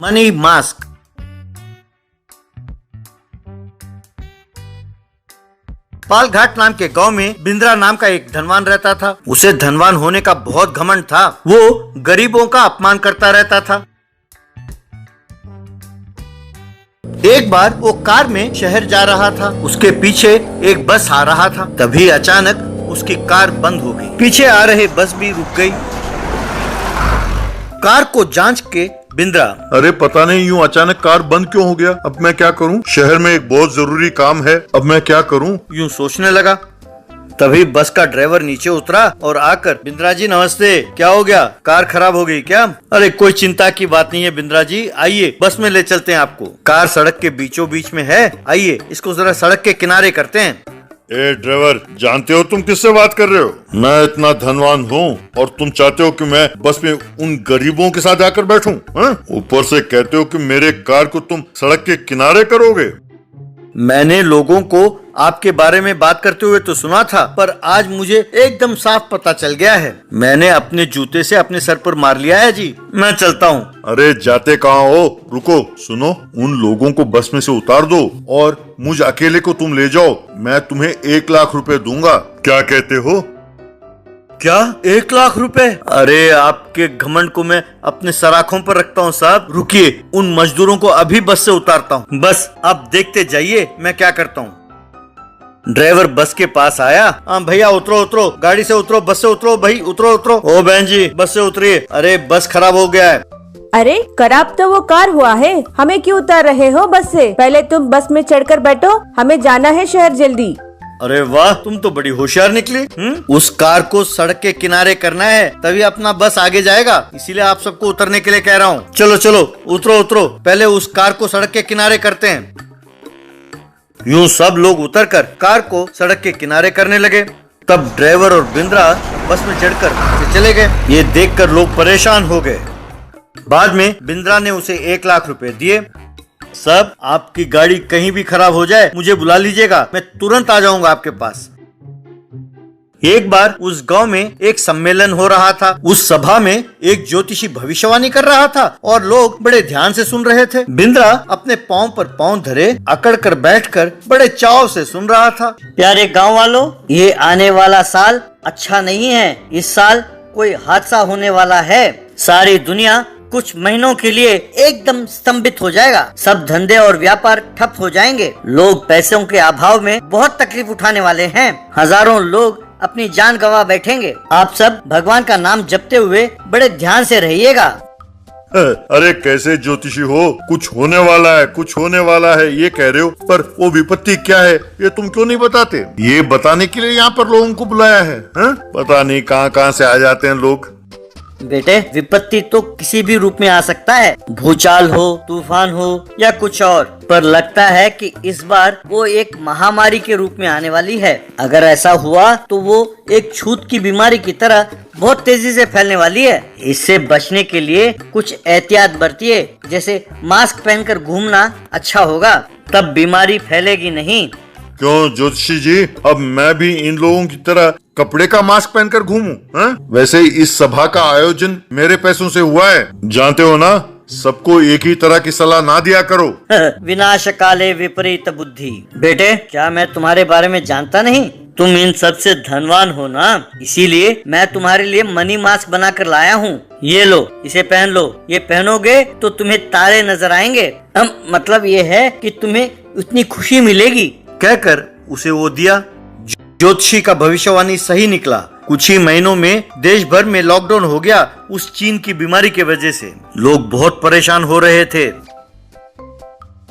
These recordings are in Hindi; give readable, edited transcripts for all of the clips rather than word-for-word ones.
Money mask. पालघाट नाम के गांव में बिंद्रा नाम का एक धनवान रहता था। उसे धनवान होने का बहुत घमंड था। वो गरीबों का अपमान करता रहता था। एक बार वो कार में शहर जा रहा था। उसके पीछे एक बस आ रहा था। तभी अचानक उसकी कार बंद हो गई। पीछे आ रहे बस भी रुक गई। कार को जांच के बिंद्रा, अरे पता नहीं यूं अचानक कार बंद क्यों हो गया। अब मैं क्या करूं? शहर में एक बहुत जरूरी काम है। अब मैं क्या करूं? यूं सोचने लगा। तभी बस का ड्राइवर नीचे उतरा और आकर, बिंद्रा जी नमस्ते, क्या हो गया? कार खराब हो गई क्या? अरे कोई चिंता की बात नहीं है बिंद्रा जी, आइए बस में ले चलते हैं आपको। कार सड़क के बीचों बीच में है, आइए इसको जरा सड़क के किनारे करते हैं। ए ड्राइवर, जानते हो तुम किससे बात कर रहे हो? मैं इतना धनवान हूँ और तुम चाहते हो कि मैं बस में उन गरीबों के साथ आकर बैठूं? ऊपर से कहते हो कि मेरे कार को तुम सड़क के किनारे करोगे। मैंने लोगों को आपके बारे में बात करते हुए तो सुना था, पर आज मुझे एकदम साफ पता चल गया है। मैंने अपने जूते से अपने सर पर मार लिया है जी। मैं चलता हूँ। अरे जाते कहाँ हो? रुको, सुनो, उन लोगों को बस में से उतार दो और मुझ अकेले को तुम ले जाओ। मैं तुम्हें 1 लाख रुपए दूंगा। क्या कहते हो? क्या 1 लाख रुपए? अरे आपके घमंड को मैं अपने सराखों पर रखता हूँ साहब। रुकिए, उन मजदूरों को अभी बस से उतारता हूँ। बस आप देखते जाइए मैं क्या करता हूँ। ड्राइवर बस के पास आया। हाँ भैया उतरो उतरो, गाड़ी से उतरो, बस से उतरो भाई, उतरो उतरो। ओ बहन जी बस से उतरिए। अरे बस खराब हो गया है। अरे खराब तो वो कार हुआ है, हमें क्यों उतार रहे हो बस से? पहले तुम बस में चढ़कर बैठो, हमें जाना है शहर जल्दी। अरे वाह, तुम तो बड़ी होशियार निकली। उस कार को सड़क के किनारे करना है, तभी अपना बस आगे जाएगा। इसीलिए आप सबको उतरने के लिए कह रहा हूँ। चलो चलो उतरो उतरो, पहले उस कार को सड़क के किनारे करते हैं। यूं सब लोग उतरकर कार को सड़क के किनारे करने लगे। तब ड्राइवर और बिंद्रा बस में चढ़कर चले गए। ये देखकर लोग परेशान हो गए। बाद में बिंद्रा ने उसे 1 लाख रुपए दिए। सब, आपकी गाड़ी कहीं भी खराब हो जाए मुझे बुला लीजिएगा, मैं तुरंत आ जाऊंगा आपके पास। एक बार उस गांव में एक सम्मेलन हो रहा था। उस सभा में एक ज्योतिषी भविष्यवाणी कर रहा था और लोग बड़े ध्यान से सुन रहे थे। बिंद्रा अपने पांव पर पांव धरे अकड़ कर बैठकर बड़े चाव से सुन रहा था। प्यारे गांव वालों, ये आने वाला साल अच्छा नहीं है। इस साल कोई हादसा होने वाला है। सारी दुनिया कुछ महीनों के लिए एकदम स्तंभित हो जाएगा। सब धंधे और व्यापार ठप हो जाएंगे। लोग पैसों के अभाव में बहुत तकलीफ उठाने वाले हैं। हजारों लोग अपनी जान गंवा बैठेंगे। आप सब भगवान का नाम जपते हुए बड़े ध्यान से रहिएगा। अरे कैसे ज्योतिषी हो? कुछ होने वाला है, कुछ होने वाला है ये कह रहे हो, पर वो विपत्ति क्या है ये तुम क्यों नहीं बताते? ये बताने के लिए यहाँ पर लोगों को बुलाया है, पता नहीं कहाँ कहाँ से आ जाते हैं लोग। बेटे, विपत्ति तो किसी भी रूप में आ सकता है। भूचाल हो, तूफान हो या कुछ और, पर लगता है कि इस बार वो एक महामारी के रूप में आने वाली है। अगर ऐसा हुआ तो वो एक छूत की बीमारी की तरह बहुत तेजी से फैलने वाली है। इससे बचने के लिए कुछ एहतियात बरतिए, जैसे मास्क पहनकर घूमना अच्छा होगा, तब बीमारी फैलेगी नहीं। क्यों ज्योतिषी जी, अब मैं भी इन लोगों की तरह कपड़े का मास्क पहनकर घूमूं? वैसे इस सभा का आयोजन मेरे पैसों से हुआ है, जानते हो ना। सबको एक ही तरह की सलाह ना दिया करो। विनाश काले विपरीत बुद्धि। बेटे, क्या मैं तुम्हारे बारे में जानता नहीं? तुम इन सबसे धनवान हो ना, इसीलिए मैं तुम्हारे लिए मनी मास्क बना कर लाया हूँ। ये लो, इसे पहन लो। ये पहनोगे तो तुम्हें तारे नजर आएंगे। मतलब ये है कि तुम्हें उतनी खुशी मिलेगी। कहकर उसे वो दिया। ज्योतिषी का भविष्यवाणी सही निकला। कुछ ही महीनों में देश भर में लॉकडाउन हो गया। उस चीन की बीमारी के वजह से लोग बहुत परेशान हो रहे थे।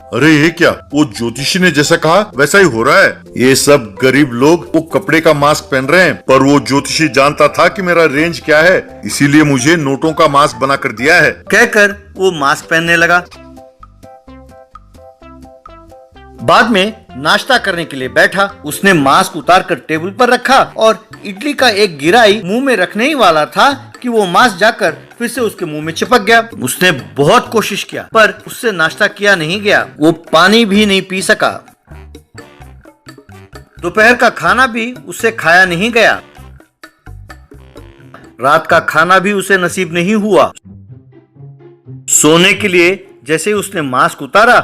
अरे ये क्या, वो ज्योतिषी ने जैसा कहा वैसा ही हो रहा है। ये सब गरीब लोग वो कपड़े का मास्क पहन रहे हैं, पर वो ज्योतिषी जानता था कि मेरा रेंज क्या है, इसीलिए मुझे नोटों का मास्क बना कर दिया है। कहकर वो मास्क पहनने लगा। बाद में नाश्ता करने के लिए बैठा। उसने मास्क उतारकर टेबल पर रखा और इडली का एक गिराई मुंह में रखने ही वाला था कि वो मास्क जाकर फिर से उसके मुंह में चिपक गया। उसने बहुत कोशिश किया, पर उससे नाश्ता किया नहीं गया। वो पानी भी नहीं पी सका। दोपहर का खाना भी उससे खाया नहीं गया। रात का खाना भी उसे नसीब नहीं हुआ। सोने के लिए जैसे ही उसने मास्क उतारा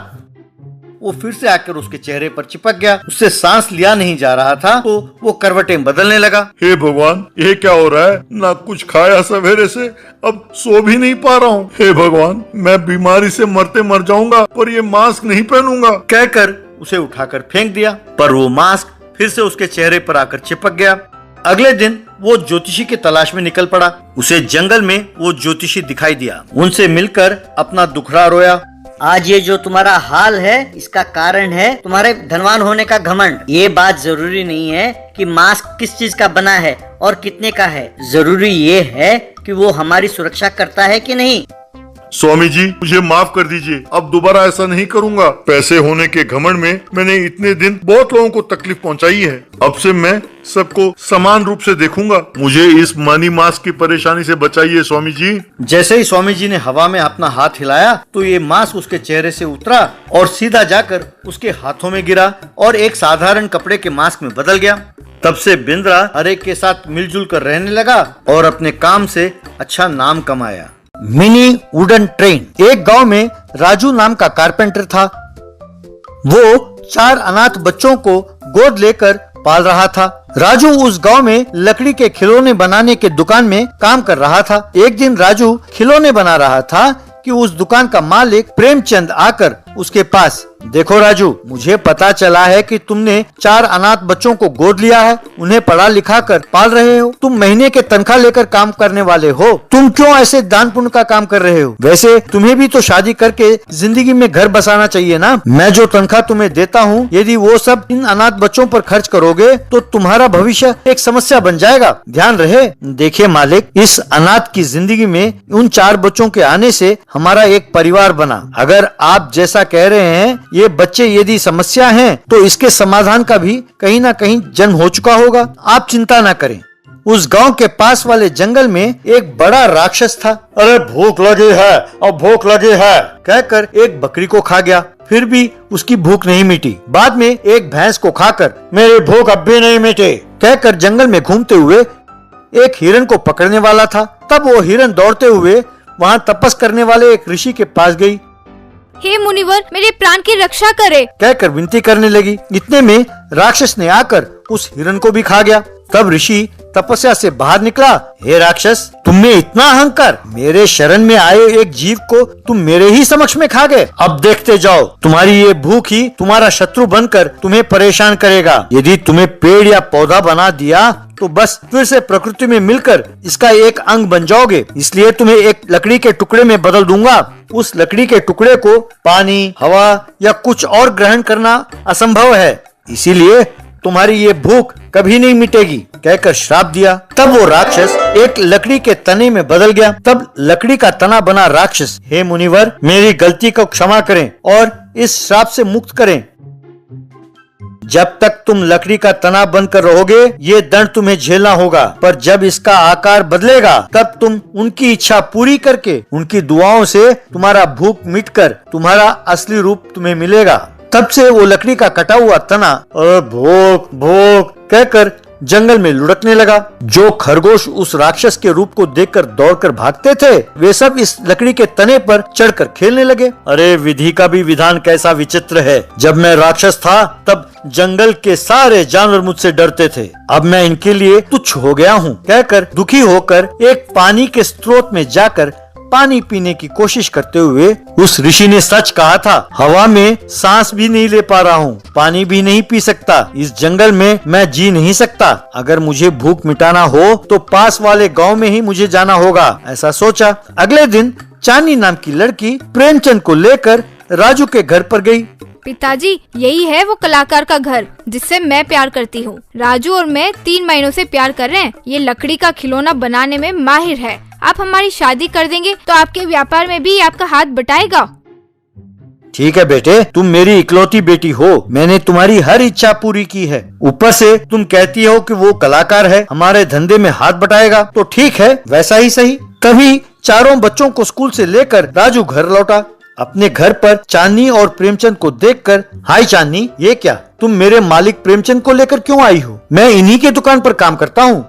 वो फिर से आकर उसके चेहरे पर चिपक गया। उससे सांस लिया नहीं जा रहा था तो वो करवटें बदलने लगा। हे भगवान, ये क्या हो रहा है? ना कुछ खाया सवेरे से, अब सो भी नहीं पा रहा हूँ। हे भगवान, मैं बीमारी से मरते मर जाऊंगा पर ये मास्क नहीं पहनूंगा। कहकर उसे उठाकर फेंक दिया, पर वो मास्क फिर से उसके चेहरे पर आकर चिपक गया। अगले दिन वो ज्योतिषी की तलाश में निकल पड़ा। उसे जंगल में वो ज्योतिषी दिखाई दिया। उनसे मिलकर अपना दुखड़ा रोया। आज ये जो तुम्हारा हाल है इसका कारण है तुम्हारे धनवान होने का घमंड। ये बात जरूरी नहीं है कि मास्क किस चीज का बना है और कितने का है, जरूरी ये है कि वो हमारी सुरक्षा करता है कि नहीं। स्वामी जी, मुझे माफ कर दीजिए, अब दोबारा ऐसा नहीं करूंगा। पैसे होने के घमंड में मैंने इतने दिन बहुत लोगों को तकलीफ पहुंचाई है। अब से मैं सबको समान रूप से देखूंगा। मुझे इस मनी मास्क की परेशानी से बचाइए स्वामी जी। जैसे ही स्वामी जी ने हवा में अपना हाथ हिलाया तो ये मास्क उसके चेहरे से उतरा और सीधा जाकर उसके हाथों में गिरा और एक साधारण कपड़े के मास्क में बदल गया। तब से बिंद्रा हर एक के साथ मिलजुल कर रहने लगा और अपने काम से अच्छा नाम कमाया। Mini wooden train. एक गांव में राजू नाम का कारपेंटर था। वो 4 अनाथ बच्चों को गोद लेकर पाल रहा था। राजू उस गांव में लकड़ी के खिलौने बनाने के दुकान में काम कर रहा था। एक दिन राजू खिलौने बना रहा था कि उस दुकान का मालिक प्रेमचंद आकर उसके पास, देखो राजू, मुझे पता चला है कि तुमने 4 अनाथ बच्चों को गोद लिया है, उन्हें पढ़ा लिखा कर पाल रहे हो। तुम महीने के तनख्वाह लेकर काम करने वाले हो, तुम क्यों ऐसे दान पुण्य का काम कर रहे हो? वैसे तुम्हें भी तो शादी करके जिंदगी में घर बसाना चाहिए ना। मैं जो तनख्वाह तुम्हें देता हूँ, यदि वो सब इन अनाथ बच्चों पर खर्च करोगे तो तुम्हारा भविष्य एक समस्या बन जाएगा। ध्यान रहे। देखिए मालिक, इस अनाथ की जिंदगी में उन 4 बच्चों के आने से हमारा एक परिवार बना। अगर आप जैसा कह रहे हैं ये बच्चे यदि समस्या हैं तो इसके समाधान का भी कहीं ना कहीं जन्म हो चुका होगा। आप चिंता ना करें। उस गांव के पास वाले जंगल में एक बड़ा राक्षस था। अरे भूख लगी है, अब भूख लगी है कहकर एक बकरी को खा गया, फिर भी उसकी भूख नहीं मिटी। बाद में एक भैंस को खाकर मेरी भूख अब भी नहीं मिटी कहकर जंगल में घूमते हुए एक हिरन को पकड़ने वाला था। तब वो हिरन दौड़ते हुए वहाँ तपस करने वाले एक ऋषि के पास गई। हे मुनिवर, मेरे प्राण की रक्षा करे कहकर विनती करने लगी। इतने में राक्षस ने आकर उस हिरन को भी खा गया। तब ऋषि तपस्या से बाहर निकला। हे राक्षस, तुम में इतना अहंकार, मेरे शरण में आए एक जीव को तुम मेरे ही समक्ष में खा गए। अब देखते जाओ, तुम्हारी ये भूख ही तुम्हारा शत्रु बनकर तुम्हें परेशान करेगा। यदि तुम्हें पेड़ या पौधा बना दिया तो बस फिर से प्रकृति में मिलकर इसका एक अंग बन जाओगे। इसलिए तुम्हें एक लकड़ी के टुकड़े में बदल दूंगा। उस लकड़ी के टुकड़े को पानी, हवा या कुछ और ग्रहण करना असंभव है, इसीलिए तुम्हारी ये भूख कभी नहीं मिटेगी कहकर श्राप दिया। तब वो राक्षस एक लकड़ी के तने में बदल गया। तब लकड़ी का तना बना राक्षस, हे मुनिवर, मेरी गलती को क्षमा करें और इस श्राप से मुक्त करें। जब तक तुम लकड़ी का तना बनकर रहोगे ये दंड तुम्हें झेलना होगा, पर जब इसका आकार बदलेगा तब तुम उनकी इच्छा पूरी करके उनकी दुआओं से तुम्हारा भूख मिटकर तुम्हारा असली रूप तुम्हें मिलेगा। तब से वो लकड़ी का कटा हुआ तना भूख भूख कहकर जंगल में लुढ़कने लगा। जो खरगोश उस राक्षस के रूप को देखकर दौड़कर भागते थे वे सब इस लकड़ी के तने पर चढ़कर खेलने लगे। अरे विधि का भी विधान कैसा विचित्र है। जब मैं राक्षस था तब जंगल के सारे जानवर मुझसे डरते थे, अब मैं इनके लिए तुच्छ हो गया हूँ कहकर दुखी होकर एक पानी के स्रोत में जाकर पानी पीने की कोशिश करते हुए उस ऋषि ने सच कहा था। हवा में सांस भी नहीं ले पा रहा हूँ, पानी भी नहीं पी सकता, इस जंगल में मैं जी नहीं सकता। अगर मुझे भूख मिटाना हो तो पास वाले गांव में ही मुझे जाना होगा, ऐसा सोचा। अगले दिन चांदनी नाम की लड़की प्रेमचंद को लेकर राजू के घर पर गई। पिताजी, यही है वो कलाकार का घर जिससे मैं प्यार करती हूँ। राजू और मैं 3 महीनों से प्यार कर रहे हैं। ये लकड़ी का खिलौना बनाने में माहिर है। आप हमारी शादी कर देंगे तो आपके व्यापार में भी आपका हाथ बटाएगा। ठीक है बेटे, तुम मेरी इकलौती बेटी हो, मैंने तुम्हारी हर इच्छा पूरी की है। ऊपर से तुम कहती हो कि वो कलाकार है, हमारे धंधे में हाथ बटाएगा, तो ठीक है, वैसा ही सही। तभी चारों बच्चों को स्कूल से लेकर राजू घर लौटा। अपने घर पर चांदनी और प्रेमचंद को देखकर, हाय चांदनी, ये क्या, तुम मेरे मालिक प्रेमचंद को लेकर क्यों आई हो? मैं इन्हीं के दुकान पर काम करता हूँ।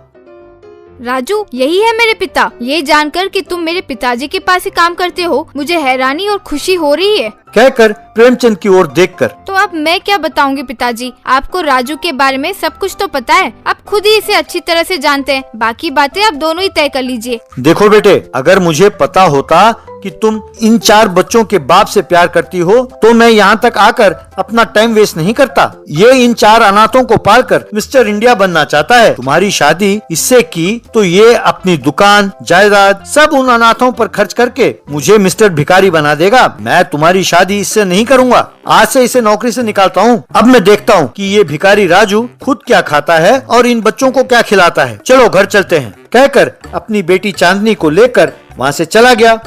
राजू, यही है मेरे पिता। ये जानकर कि तुम मेरे पिताजी के पास ही काम करते हो, मुझे हैरानी और खुशी हो रही है। कहकर प्रेमचंद की ओर देखकर, तो अब मैं क्या बताऊंगी पिताजी, आपको राजू के बारे में सब कुछ तो पता है, आप खुद ही इसे अच्छी तरह से जानते हैं, बाकी बातें आप दोनों ही तय कर लीजिए। देखो बेटे, अगर मुझे पता होता कि तुम इन 4 बच्चों के बाप से प्यार करती हो तो मैं यहाँ तक आकर अपना टाइम वेस्ट नहीं करता। ये इन 4 अनाथों को पालकर मिस्टर इंडिया बनना चाहता है। तुम्हारी शादी इससे की तो ये अपनी दुकान जायदाद सब उन अनाथों पर खर्च करके मुझे मिस्टर भिखारी बना देगा। मैं तुम्हारी शादी इससे नहीं करूँगा। आज से इसे नौकरी से निकालता हूँ। अब मैं देखता हूँ कि ये भिखारी राजू खुद क्या खाता है और इन बच्चों को क्या खिलाता है। चलो घर चलते हैं, कहकर अपनी बेटी चांदनी को लेकर वहाँ से चला गया।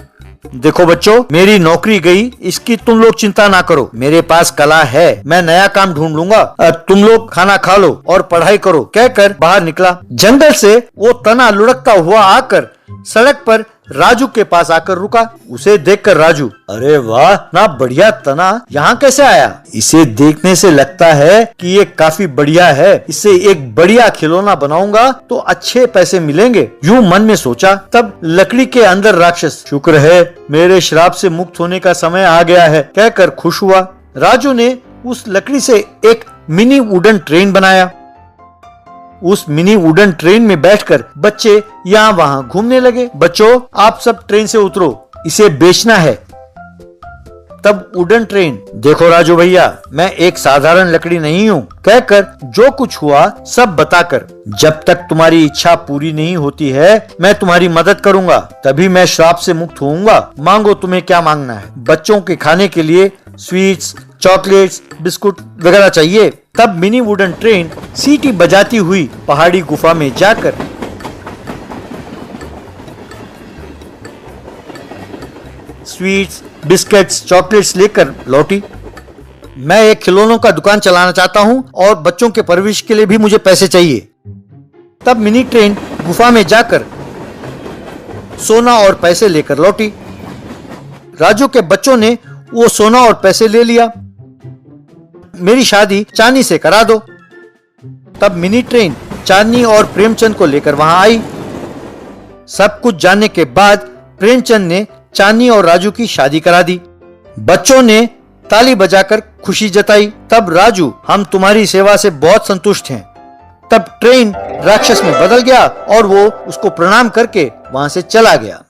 देखो बच्चों, मेरी नौकरी गई, इसकी तुम लोग चिंता ना करो। मेरे पास कला है, मैं नया काम ढूंढ लूंगा। तुम लोग खाना खा लो और पढ़ाई करो, कहकर बाहर निकला। जंगल से वो तना लुढ़कता हुआ आकर सड़क पर राजू के पास आकर रुका। उसे देखकर राजू, अरे वाह, ना बढ़िया तना यहाँ कैसे आया? इसे देखने से लगता है कि ये काफी बढ़िया है। इससे एक बढ़िया खिलौना बनाऊंगा तो अच्छे पैसे मिलेंगे, यूं मन में सोचा। तब लकड़ी के अंदर राक्षस, शुक्र है मेरे श्राप से मुक्त होने का समय आ गया है, कहकर खुश हुआ। राजू ने उस लकड़ी से एक मिनी वुडन ट्रेन बनाया। उस मिनी वुडन ट्रेन में बैठकर बच्चे यहाँ वहाँ घूमने लगे। बच्चों, आप सब ट्रेन से उतरो, इसे बेचना है। तब वुडन ट्रेन, देखो राजू भैया, मैं एक साधारण लकड़ी नहीं हूँ, कहकर जो कुछ हुआ सब बताकर, जब तक तुम्हारी इच्छा पूरी नहीं होती है मैं तुम्हारी मदद करूंगा, तभी मैं श्राप से मुक्त होऊंगा। मांगो, तुम्हें क्या मांगना है? बच्चों के खाने के लिए स्वीट्स, चॉकलेट्स, बिस्कुट वगैरह चाहिए। तब मिनी वुडन ट्रेन सीटी बजाती हुई पहाड़ी गुफा में जाकर स्वीट्स, बिस्किट्स, चॉकलेट्स लेकर लौटी। मैं एक खिलौनों का दुकान चलाना चाहता हूँ और बच्चों के परवरिश के लिए भी मुझे पैसे चाहिए। तब मिनी ट्रेन गुफा में जाकर सोना और पैसे लेकर लौटी। राजू के बच्चों ने वो सोना और पैसे ले लिया। मेरी शादी चांदनी से करा दो। तब मिनी ट्रेन चांदनी और प्रेमचंद को लेकर वहां आई। सब कुछ जानने के बाद प्रेमचंद ने चांदनी और राजू की शादी करा दी। बच्चों ने ताली बजाकर खुशी जताई। तब राजू, हम तुम्हारी सेवा से बहुत संतुष्ट हैं। तब ट्रेन राक्षस में बदल गया और वो उसको प्रणाम करके वहां से चला गया।